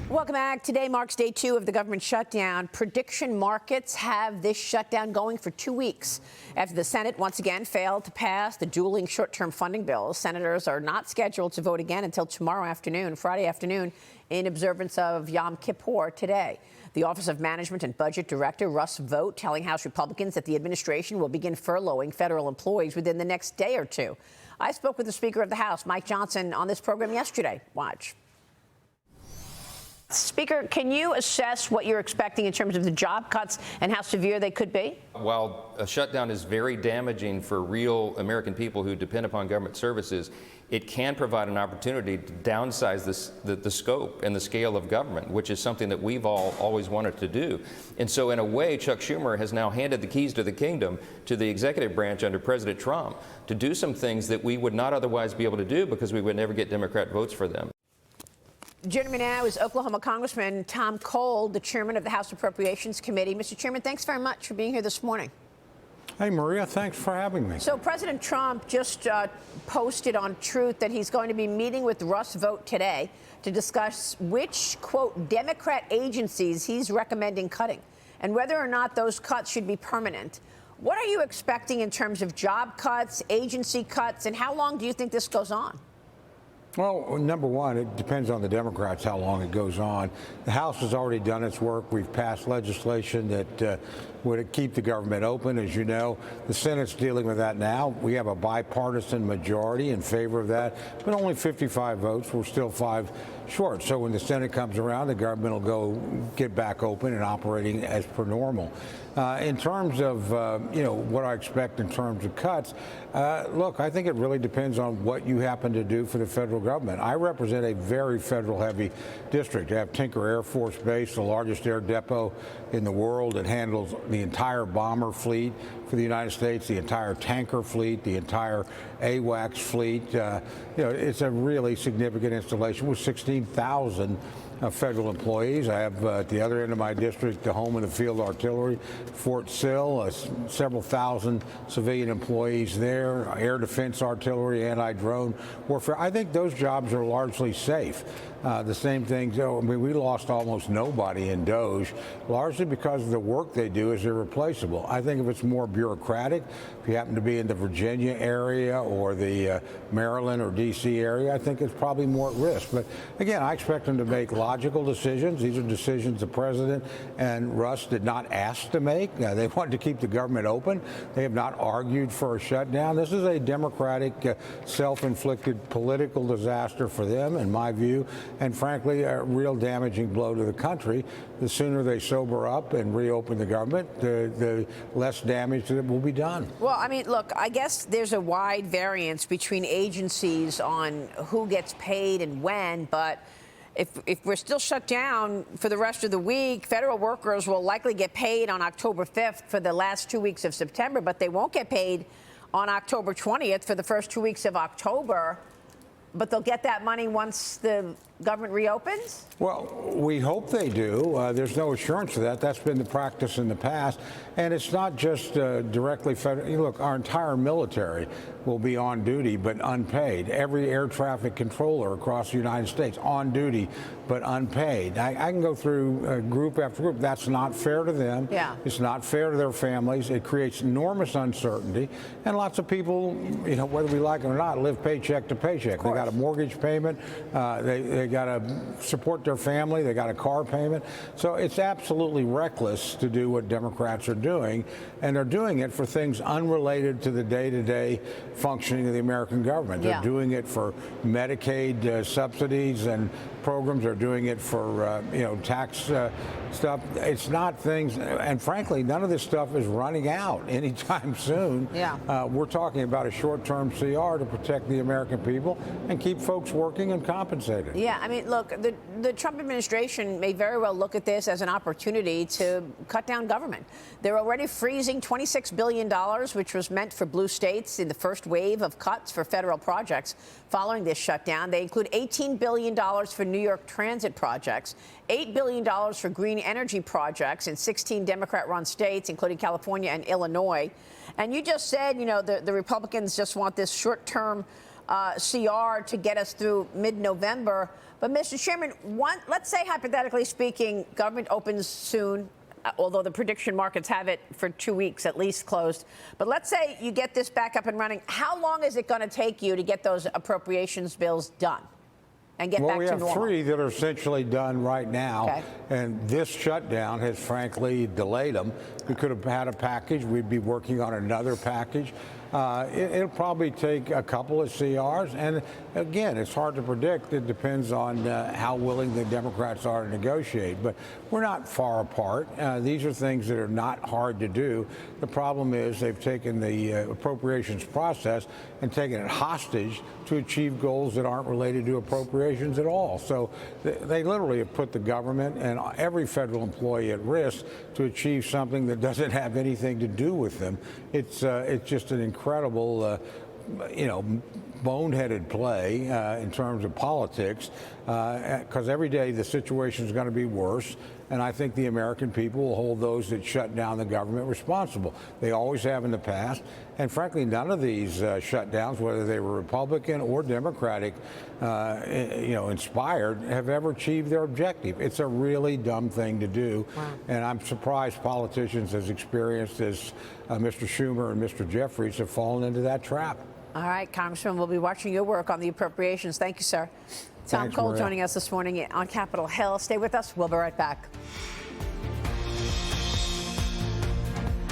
Welcome back. Today marks day 2 of the government shutdown. Prediction markets have this shutdown going for 2 weeks. After the Senate once again failed to pass the dueling short-term funding bills, senators are not scheduled to vote again until tomorrow afternoon, Friday afternoon, in observance of Yom Kippur today. The Office of Management and Budget Director Russ Vought telling House Republicans that the administration will begin furloughing federal employees within the next day or two. I spoke with the Speaker of the House, Mike Johnson, on this program yesterday. Watch. Speaker, can you assess what you're expecting in terms of the job cuts and how severe they could be? While a shutdown is very damaging for real American people who depend upon government services, it can provide an opportunity to downsize the scope and the scale of government, which is something that we've all always wanted to do. And so in a way, Chuck Schumer has now handed the keys to the kingdom to the executive branch under President Trump to do some things that we would not otherwise be able to do because we would never get Democrat votes for them. Joining me now is Oklahoma Congressman Tom Cole, the chairman of the House Appropriations Committee. Mr. Chairman, thanks very much for being here this morning. Hey, Maria, thanks for having me. So President Trump just posted on Truth that he's going to be meeting with Russ Vought today to discuss which, quote, Democrat agencies he's recommending cutting and whether or not those cuts should be permanent. What are you expecting in terms of job cuts, agency cuts, and how long do you think this goes on? Well, number one, it depends on the Democrats how long it goes on. The House has already done its work. We've passed legislation that would keep the government open. As you know, the Senate's dealing with that now. We have a bipartisan majority in favor of that, but only 55 votes. We're still 5 short. So when the Senate comes around, the government will go get back open and operating as per normal. In terms of, what I expect in terms of cuts, look, I think it really depends on what you happen to do for the federal government. I represent a very federal-heavy district. I have Tinker Air Force Base, the largest air depot in the world. It handles the entire bomber fleet for the United States, the entire tanker fleet, the entire AWACS fleet. It's a really significant installation with 16,000 federal employees. I have at the other end of my district the Home and the Field Artillery, Fort Sill, several thousand civilian employees there, air defense artillery, anti-drone warfare. I think those jobs are largely safe. The same thing, we lost almost nobody in DOJ, largely because of the work they do is irreplaceable. I think if it's more bureaucratic, if you happen to be in the Virginia area or the Maryland or D.C. area, I think it's probably more at risk. But again, I expect them to make logical decisions. These are decisions the president and Russ did not ask to make. They wanted to keep the government open. They have not argued for a shutdown. This is a Democratic, self-inflicted political disaster for them, in my view, and frankly, a real damaging blow to the country. The sooner they sober up and reopen the government, the less damage that will be done. Well, I mean, look, I guess there's a wide variance between agencies on who gets paid and when, but if we're still shut down for the rest of the week, federal workers will likely get paid on October 5th for the last 2 weeks of September, but they won't get paid on October 20th for the first 2 weeks of October. But they'll get that money once the government reopens? Well, we hope they do. There's no assurance of that. That's been the practice in the past. And it's not just directly federal. Look, our entire military will be on duty but unpaid. Every air traffic controller across the United States on duty but unpaid. I can go through group after group. That's not fair to them. Yeah. It's not fair to their families. It creates enormous uncertainty. And lots of people, whether we like it or not, live paycheck to paycheck. They got a mortgage payment. They got to support their family. They got a car payment. So it's absolutely reckless to do what Democrats are doing, and they're doing it for things unrelated to the day-to-day functioning of the American government. They're doing it for Medicaid subsidies and programs. They're doing it for tax stuff. It's not things, and frankly, none of this stuff is running out anytime soon. We're talking about a short-term CR to protect the American people and keep folks working and compensated. Yeah, I mean, look, the Trump administration may very well look at this as an opportunity to cut down government. They're already freezing $26 billion, which was meant for blue states in the first wave of cuts for federal projects following this shutdown. They include $18 billion for New York transit projects, $8 billion for green energy projects in 16 Democrat-run states, including California and Illinois. And you just said, the Republicans just want this short-term CR to get us through mid-November. But, Mr. Chairman, let's say, hypothetically speaking, government opens soon, although the prediction markets have it for 2 weeks at least closed. But let's say you get this back up and running. How long is it going to take you to get those appropriations bills done and get back to normal? Well, we have 3 that are essentially done right now. Okay. And this shutdown has frankly delayed them. We could have had a package. We'd be working on another package. It'll probably take a couple of CRs. And again, it's hard to predict. It depends on how willing the Democrats are to negotiate. But we're not far apart. These are things that are not hard to do. The problem is they've taken the appropriations process and taken it hostage to achieve goals that aren't related to appropriations at all. So they literally have put the government and every federal employee at risk to achieve something that doesn't have anything to do with them. It's just an incredible, boneheaded play in terms of politics, because every day the situation is going to be worse. And I think the American people will hold those that shut down the government responsible. They always have in the past. And frankly, none of these shutdowns, whether they were Republican or Democratic, inspired, have ever achieved their objective. It's a really dumb thing to do. Wow. And I'm surprised politicians as experienced as Mr. Schumer and Mr. Jeffries have fallen into that trap. All right, Congressman, we'll be watching your work on the appropriations. Thank you, sir. Tom Thanks, Cole Maria. joining us this morning on Capitol Hill. Stay with us. We'll be right back.